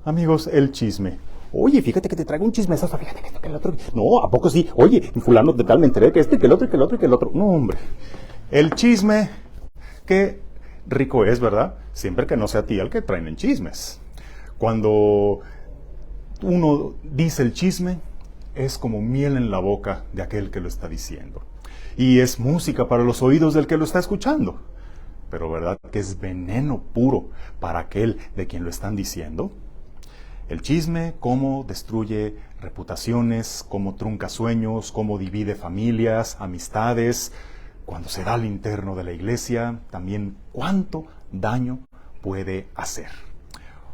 Amigos, el chisme. Oye, fíjate que te traigo un chismesazo, fíjate que esto, que el otro. No, ¿a poco sí? Oye, fulano de tal, me enteré que este, que el otro, que el otro, que el otro. No, hombre. El chisme, qué rico es, ¿verdad? Siempre que no sea a ti el que traen en chismes. Cuando uno dice el chisme, es como miel en la boca de aquel que lo está diciendo. Y es música para los oídos del que lo está escuchando. Pero ¿verdad que es veneno puro para aquel de quien lo están diciendo? El chisme, cómo destruye reputaciones, cómo trunca sueños, cómo divide familias, amistades, cuando se da al interno de la iglesia, también cuánto daño puede hacer.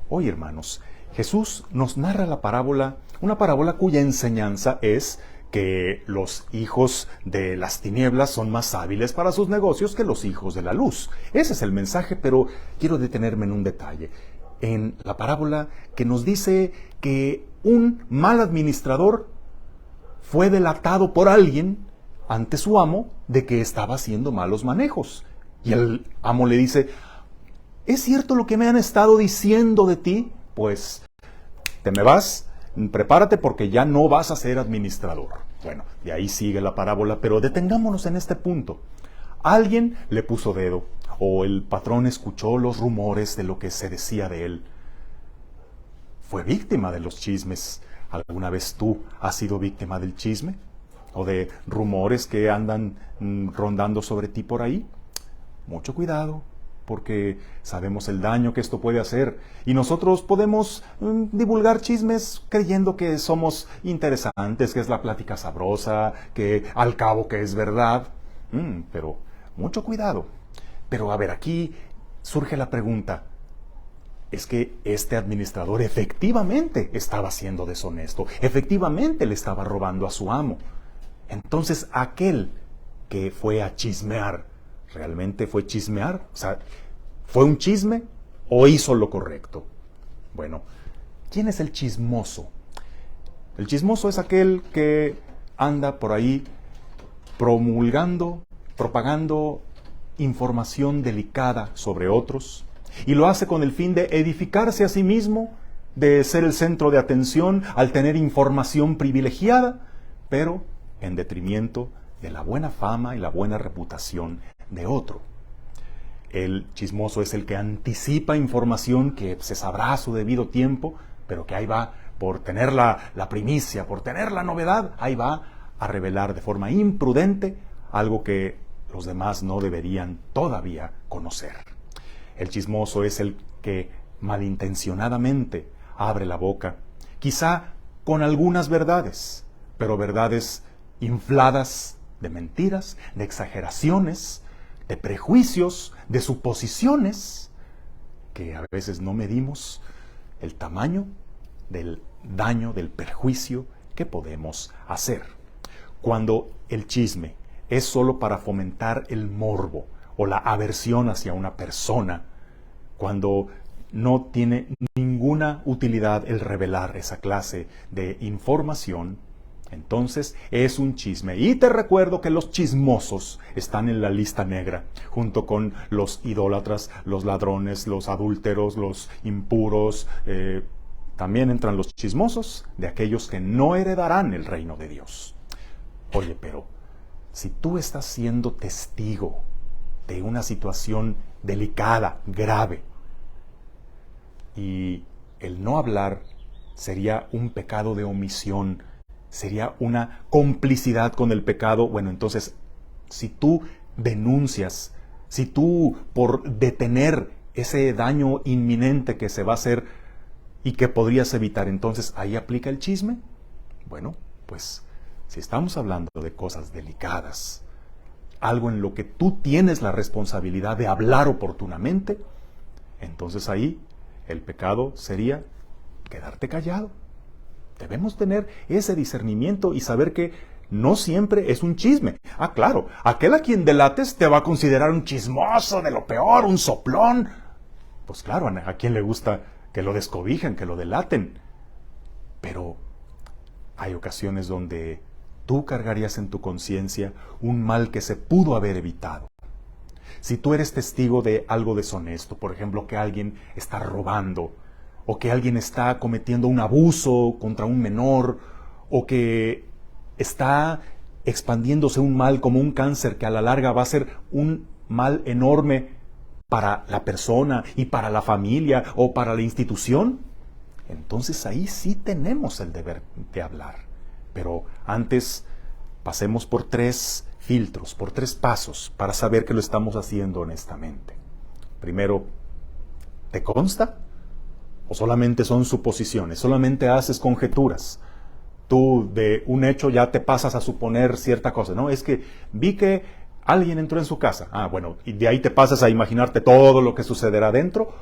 Hoy, hermanos, Jesús nos narra la parábola, una parábola cuya enseñanza es que los hijos de las tinieblas son más hábiles para sus negocios que los hijos de la luz. Ese es el mensaje, pero quiero detenerme en un detalle. En la parábola que nos dice que un mal administrador fue delatado por alguien ante su amo de que estaba haciendo malos manejos. Y el amo le dice, ¿es cierto lo que me han estado diciendo de ti? Pues te me vas, prepárate porque ya no vas a ser administrador. Bueno, de ahí sigue la parábola, pero detengámonos en este punto. Alguien le puso dedo, o el patrón escuchó los rumores de lo que se decía de él. Fue víctima de los chismes. ¿Alguna vez tú has sido víctima del chisme? ¿O de rumores que andan rondando sobre ti por ahí? Mucho cuidado, porque sabemos el daño que esto puede hacer. Y nosotros podemos divulgar chismes creyendo que somos interesantes, que es la plática sabrosa, que al cabo que es verdad. Pero mucho cuidado. Pero a ver, aquí surge la pregunta. Es que este administrador efectivamente estaba siendo deshonesto, efectivamente le estaba robando a su amo. Entonces aquel que fue a chismear, ¿realmente fue chismear? O sea, ¿fue un chisme o hizo lo correcto? Bueno, ¿quién es el chismoso? El chismoso es aquel que anda por ahí promulgando, propagando información delicada sobre otros, y lo hace con el fin de edificarse a sí mismo, de ser el centro de atención al tener información privilegiada, pero en detrimento de la buena fama y la buena reputación de otro. El chismoso es el que anticipa información que se sabrá a su debido tiempo, pero que ahí va, por tener la primicia, por tener la novedad, ahí va a revelar de forma imprudente algo que los demás no deberían todavía conocer. El chismoso es el que malintencionadamente abre la boca, quizá con algunas verdades, pero verdades infladas de mentiras, de exageraciones, de prejuicios, de suposiciones, que a veces no medimos el tamaño del daño, del perjuicio que podemos hacer. Cuando el chisme es solo para fomentar el morbo o la aversión hacia una persona, cuando no tiene ninguna utilidad el revelar esa clase de información, entonces es un chisme. Y te recuerdo que los chismosos están en la lista negra, junto con los idólatras, los ladrones, los adúlteros, los impuros. También entran los chismosos de aquellos que no heredarán el reino de Dios. Oye, pero si tú estás siendo testigo de una situación delicada, grave, y el no hablar sería un pecado de omisión, sería una complicidad con el pecado, bueno, entonces, si tú denuncias, si tú por detener ese daño inminente que se va a hacer y que podrías evitar, entonces, ¿ahí aplica el chisme? Bueno, pues, si estamos hablando de cosas delicadas, algo en lo que tú tienes la responsabilidad de hablar oportunamente, entonces ahí el pecado sería quedarte callado. Debemos tener ese discernimiento y saber que no siempre es un chisme. Ah, claro, aquel a quien delates te va a considerar un chismoso de lo peor, un soplón. Pues claro, a quien le gusta que lo descobijen, que lo delaten. Pero hay ocasiones donde tú cargarías en tu conciencia un mal que se pudo haber evitado. Si tú eres testigo de algo deshonesto, por ejemplo, que alguien está robando, o que alguien está cometiendo un abuso contra un menor, o que está expandiéndose un mal como un cáncer que a la larga va a ser un mal enorme para la persona y para la familia o para la institución, entonces ahí sí tenemos el deber de hablar. Pero antes pasemos por 3 filtros, por 3 pasos para saber que lo estamos haciendo honestamente. Primero, ¿te consta? ¿O solamente son suposiciones? ¿Solamente haces conjeturas? Tú de un hecho ya te pasas a suponer cierta cosa, ¿no? Es que vi que alguien entró en su casa. Ah, bueno, y de ahí te pasas a imaginarte todo lo que sucederá dentro.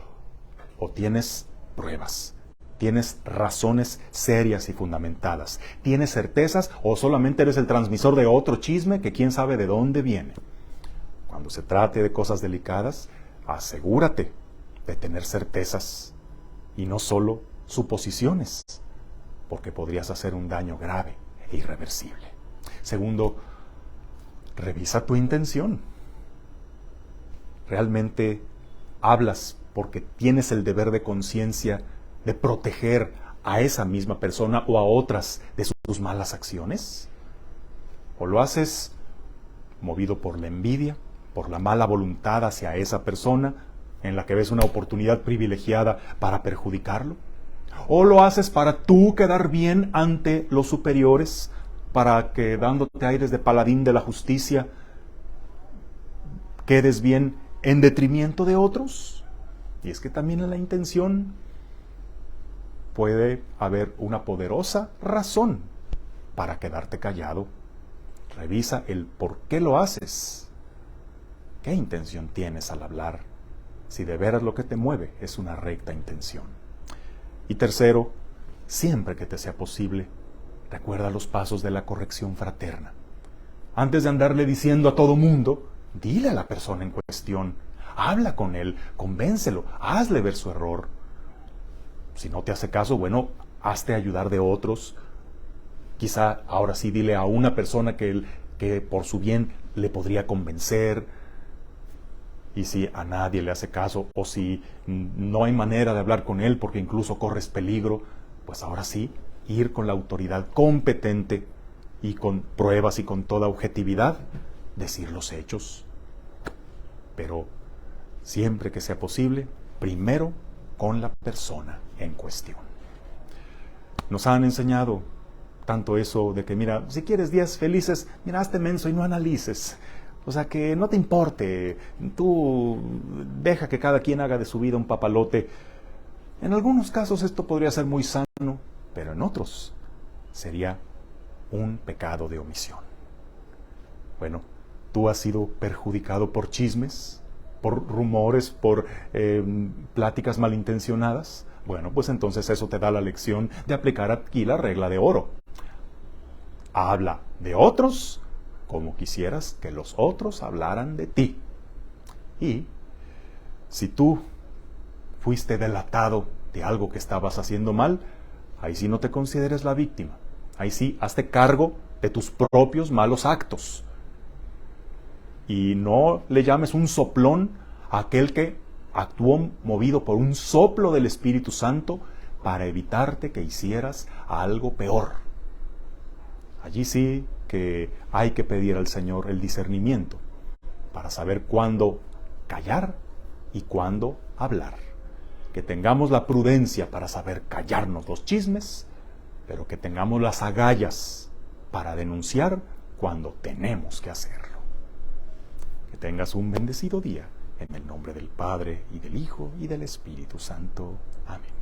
¿O tienes pruebas? ¿Tienes razones serias y fundamentadas? ¿Tienes certezas o solamente eres el transmisor de otro chisme que quién sabe de dónde viene? Cuando se trate de cosas delicadas, asegúrate de tener certezas y no solo suposiciones, porque podrías hacer un daño grave e irreversible. Segundo, revisa tu intención. ¿Realmente hablas porque tienes el deber de conciencia de proteger a esa misma persona o a otras de sus malas acciones? ¿O lo haces movido por la envidia, por la mala voluntad hacia esa persona en la que ves una oportunidad privilegiada para perjudicarlo? ¿O lo haces para tú quedar bien ante los superiores, para que dándote aires de paladín de la justicia quedes bien en detrimento de otros? Y es que también en la intención puede haber una poderosa razón para quedarte callado. Revisa el por qué lo haces. ¿Qué intención tienes al hablar? Si de veras lo que te mueve es una recta intención. Y tercero, siempre que te sea posible, recuerda los pasos de la corrección fraterna. Antes de andarle diciendo a todo mundo, dile a la persona en cuestión, habla con él, convéncelo, hazle ver su error. Si no te hace caso, bueno, hazte ayudar de otros. Quizá ahora sí dile a una persona que por su bien le podría convencer. Y si a nadie le hace caso, o si no hay manera de hablar con él porque incluso corres peligro, pues ahora sí, ir con la autoridad competente y con pruebas y con toda objetividad, decir los hechos. Pero siempre que sea posible, primero con la persona en cuestión. Nos han enseñado tanto eso de que, mira, si quieres días felices, mira, hazte menso y no analices. O sea, que no te importe, tú deja que cada quien haga de su vida un papalote. En algunos casos esto podría ser muy sano, pero en otros sería un pecado de omisión. Bueno, tú has sido perjudicado por chismes, por rumores, por pláticas malintencionadas. Bueno, pues entonces eso te da la lección de aplicar aquí la regla de oro. Habla de otros como quisieras que los otros hablaran de ti. Y si tú fuiste delatado de algo que estabas haciendo mal, ahí sí no te consideres la víctima. Ahí sí, hazte cargo de tus propios malos actos. Y no le llames un soplón a aquel que actuó movido por un soplo del Espíritu Santo para evitarte que hicieras algo peor. Allí sí que hay que pedir al Señor el discernimiento para saber cuándo callar y cuándo hablar. Que tengamos la prudencia para saber callarnos los chismes, pero que tengamos las agallas para denunciar cuando tenemos que hacerlo. Que tengas un bendecido día, en el nombre del Padre, y del Hijo, y del Espíritu Santo. Amén.